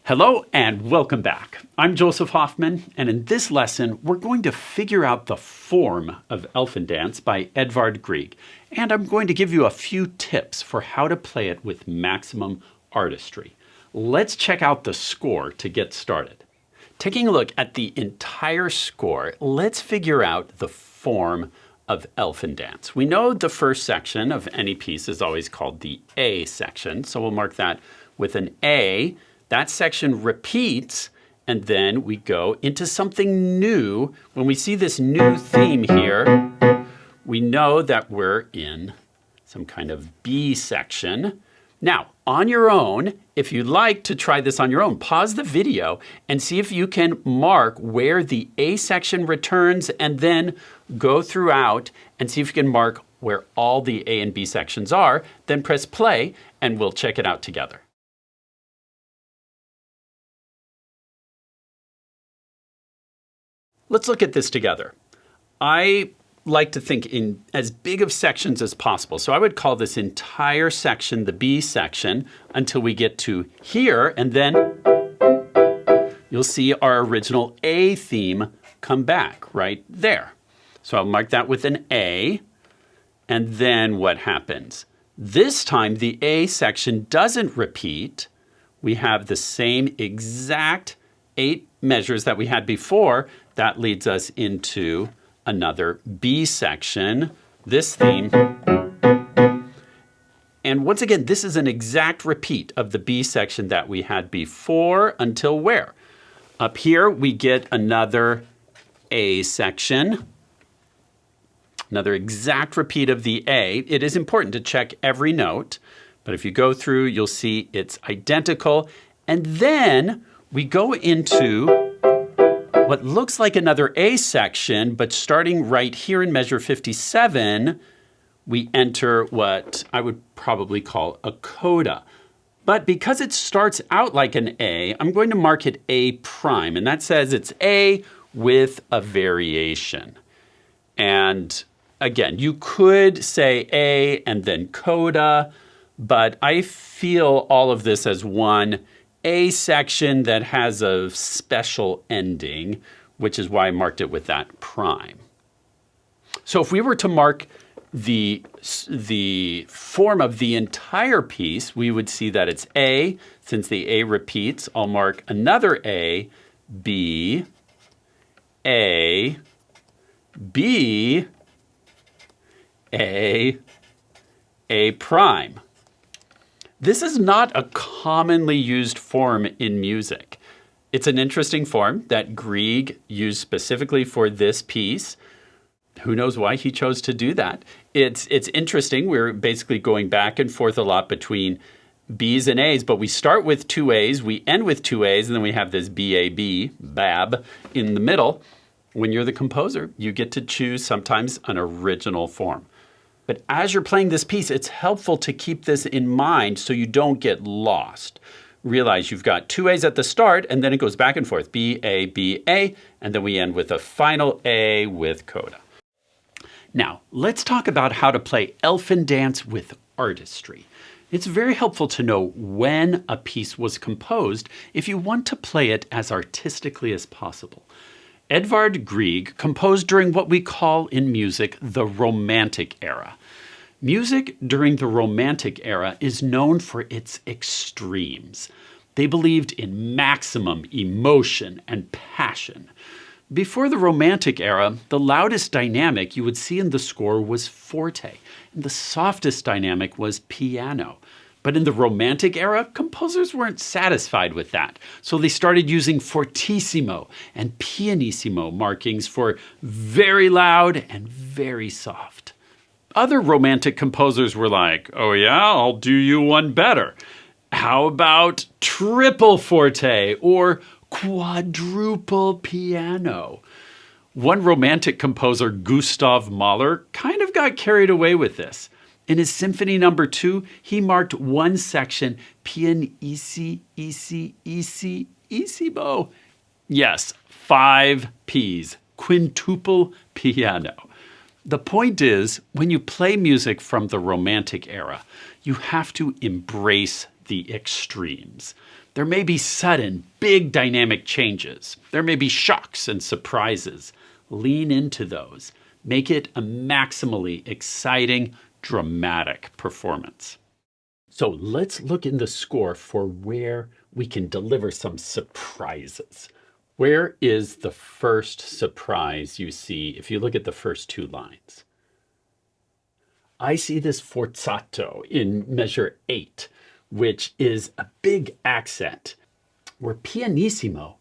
Hello and welcome back. I'm Joseph Hoffman, and in this lesson, we're going to figure out the form of Elfin Dance by Edvard Grieg. And I'm going to give you a few tips for how to play it with maximum artistry. Let's check out the score to get started. Taking a look at the entire score, let's figure out the form of Elfin Dance. We know the first section of any piece is always called the A section, so we'll mark that with an A. That section repeats, and then we go into something new. When we see this new theme here, we know that we're in some kind of B section. Now, on your own, if you'd like to try this on your own, pause the video and see if you can mark where the A section returns and then go throughout and see if you can mark where all the A and B sections are. Then press play and we'll check it out together. Let's look at this together. I like to think in as big of sections as possible. So I would call this entire section the B section until we get to here, and then you'll see our original A theme come back right there. So I'll mark that with an A, and then what happens? This time the A section doesn't repeat. We have the same exact 8 measures that we had before. That leads us into another B section, this theme. And once again, this is an exact repeat of the B section that we had before until where? Up here, we get another A section, another exact repeat of the A. It is important to check every note, but if you go through, you'll see it's identical. And then we go into what looks like another A section, but starting right here in measure 57, we enter what I would probably call a coda. But because it starts out like an A, I'm going to mark it A prime, and that says it's A with a variation. And again, you could say A and then coda, but I feel all of this as one A section that has a special ending, which is why I marked it with that prime. So if we were to mark the form of the entire piece, we would see that it's A. Since the A repeats, I'll mark another A, B, A, B, A prime. This is not a commonly used form in music. It's an interesting form that Grieg used specifically for this piece. Who knows why he chose to do that? It's interesting. We're basically going back and forth a lot between B's and A's, but we start with 2 A's, we end with 2 A's, and then we have this B-A-B, bab, in the middle. When you're the composer, you get to choose sometimes an original form. But as you're playing this piece, it's helpful to keep this in mind so you don't get lost. Realize you've got 2 A's at the start, and then it goes back and forth, B, A, B, A, and then we end with a final A with coda. Now, let's talk about how to play Elfin Dance with artistry. It's very helpful to know when a piece was composed if you want to play it as artistically as possible. Edvard Grieg composed during what we call in music the Romantic era. Music during the Romantic era is known for its extremes. They believed in maximum emotion and passion. Before the Romantic era, the loudest dynamic you would see in the score was forte, and the softest dynamic was piano. But in the Romantic era, composers weren't satisfied with that, so they started using fortissimo and pianissimo markings for very loud and very soft. Other Romantic composers were like, oh yeah, I'll do you one better. How about triple forte or quadruple piano? One Romantic composer, Gustav Mahler, kind of got carried away with this. In his Symphony No. 2, he marked one section pianissimo. Yes, 5 P's, quintuple piano. The point is, when you play music from the Romantic era, you have to embrace the extremes. There may be sudden, big dynamic changes. There may be shocks and surprises. Lean into those. Make it a maximally exciting, dramatic performance. So let's look in the score for where we can deliver some surprises. Where is the first surprise you see if you look at the first two lines? I see this forzato in measure 8, which is a big accent. We're pianissimo,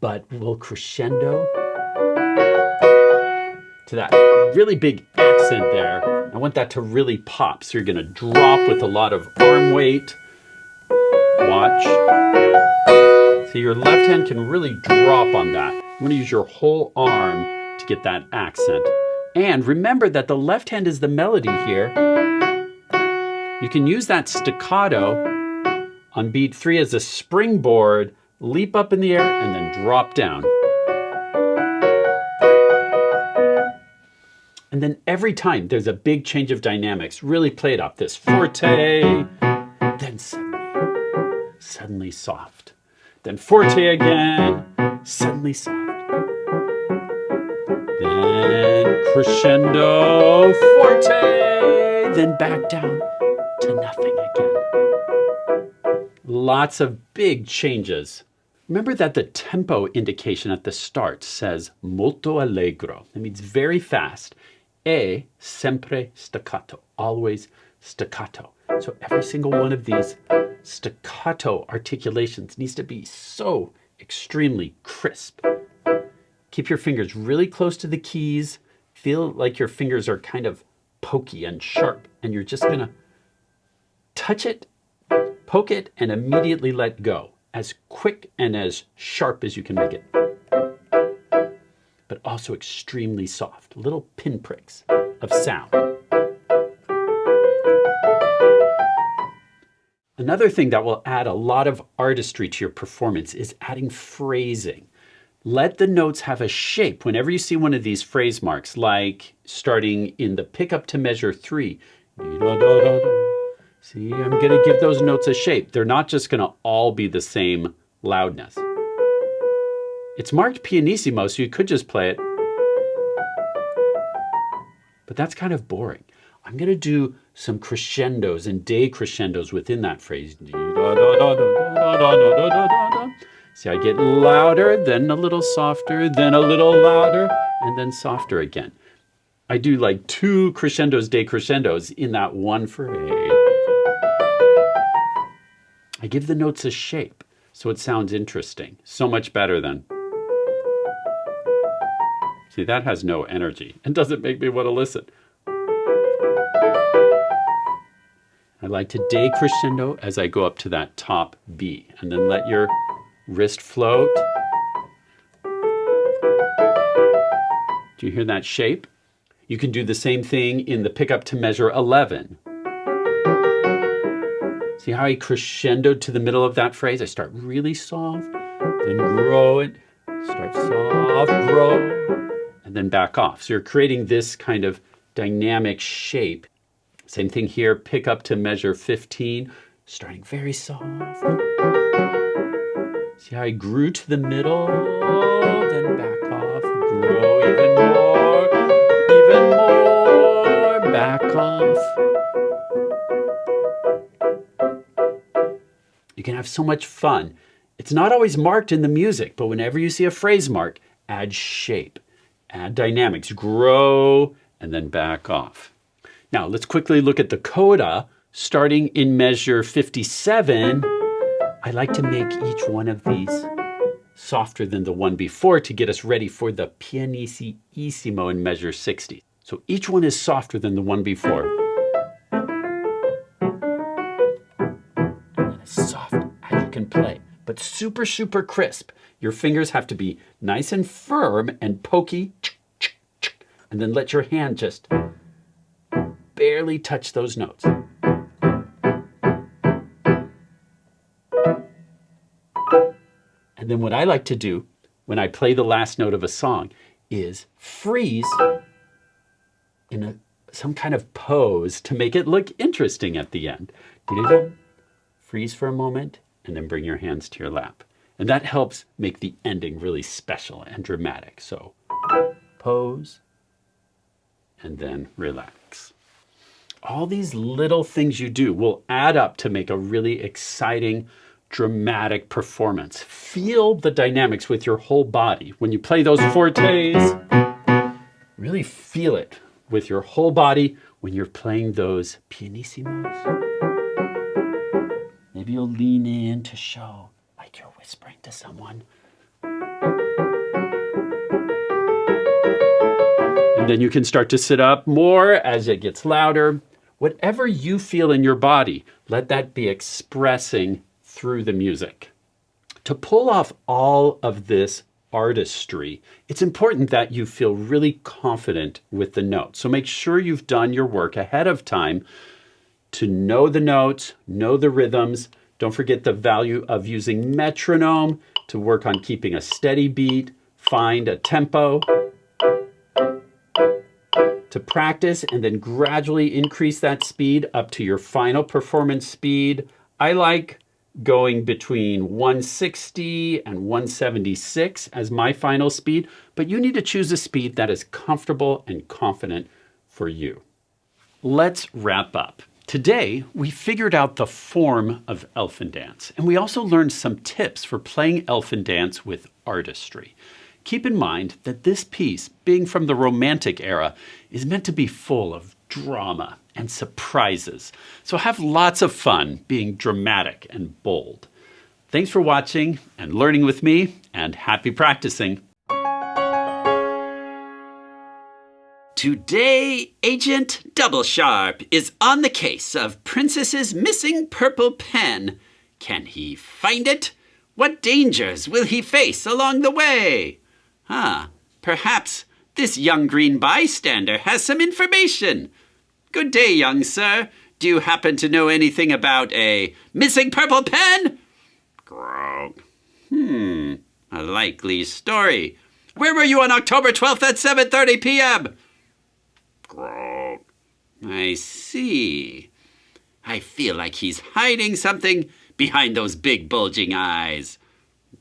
but we'll crescendo to that really big accent there. I want that to really pop. So you're going to drop with a lot of arm weight. Watch. So your left hand can really drop on that. You want to use your whole arm to get that accent. And remember that the left hand is the melody here. You can use that staccato on beat 3 as a springboard, leap up in the air, and then drop down. And then every time there's a big change of dynamics, really play it up. This forte, then suddenly soft. Then forte again, suddenly soft. Then crescendo, forte, then back down to nothing again. Lots of big changes. Remember that the tempo indication at the start says molto allegro. That means very fast. E sempre staccato, always staccato. So every single one of these staccato articulations needs to be so extremely crisp. Keep your fingers really close to the keys. Feel like your fingers are kind of pokey and sharp, and you're just gonna touch it, poke it, and immediately let go. As quick and as sharp as you can make it. But also extremely soft, little pinpricks of sound. Another thing that will add a lot of artistry to your performance is adding phrasing. Let the notes have a shape. Whenever you see one of these phrase marks, like starting in the pickup to measure 3, see, I'm going to give those notes a shape. They're not just going to all be the same loudness. It's marked pianissimo, so you could just play it. But that's kind of boring. I'm going to do some crescendos and decrescendos within that phrase. See, I get louder, then a little softer, then a little louder, and then softer again. I do like 2 crescendos, decrescendos in that one phrase. I give the notes a shape, so it sounds interesting. So much better than... See, that has no energy and doesn't make me want to listen. I like to decrescendo as I go up to that top B, and then let your wrist float. Do you hear that shape? You can do the same thing in the pickup to measure 11. See how I crescendoed to the middle of that phrase? I start really soft, then grow it, start soft, grow, and then back off. So you're creating this kind of dynamic shape. Same thing here, pick up to measure 15, starting very soft. See how I grew to the middle, then back off, grow even more, back off. You can have so much fun. It's not always marked in the music, but whenever you see a phrase mark, add shape, add dynamics, grow, and then back off. Now, let's quickly look at the coda. Starting in measure 57, I like to make each one of these softer than the one before to get us ready for the pianissimo in measure 60. So each one is softer than the one before. And as soft as you can play, but super, super crisp. Your fingers have to be nice and firm and pokey, and then let your hand just barely touch those notes. And then what I like to do when I play the last note of a song is freeze in some kind of pose to make it look interesting at the end. Freeze for a moment, and then bring your hands to your lap. And that helps make the ending really special and dramatic. So pose, and then relax. All these little things you do will add up to make a really exciting, dramatic performance. Feel the dynamics with your whole body. When you play those fortes, really feel it with your whole body when you're playing those pianissimos. Maybe you'll lean in to show like you're whispering to someone. And then you can start to sit up more as it gets louder. Whatever you feel in your body, let that be expressing through the music. To pull off all of this artistry, it's important that you feel really confident with the notes. So make sure you've done your work ahead of time to know the notes, know the rhythms. Don't forget the value of using metronome to work on keeping a steady beat. Find a tempo to practice and then gradually increase that speed up to your final performance speed. I like going between 160 and 176 as my final speed, but you need to choose a speed that is comfortable and confident for you. Let's wrap up. Today, we figured out the form of Elfin Dance, and we also learned some tips for playing Elfin Dance with artistry. Keep in mind that this piece, being from the Romantic era, is meant to be full of drama and surprises. So have lots of fun being dramatic and bold. Thanks for watching and learning with me, and happy practicing. Today, Agent Double Sharp is on the case of Princess's missing purple pen. Can he find it? What dangers will he face along the way? Perhaps this young green bystander has some information. Good day, young sir. Do you happen to know anything about a missing purple pen? Grog. A likely story. Where were you on October 12th at 7:30 p.m.? Grog. I see. I feel like he's hiding something behind those big bulging eyes.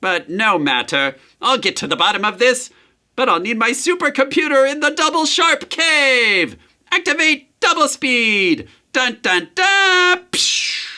But no matter. I'll get to the bottom of this. But I'll need my supercomputer in the Double Sharp cave. Activate double speed. Dun dun dun. Psh.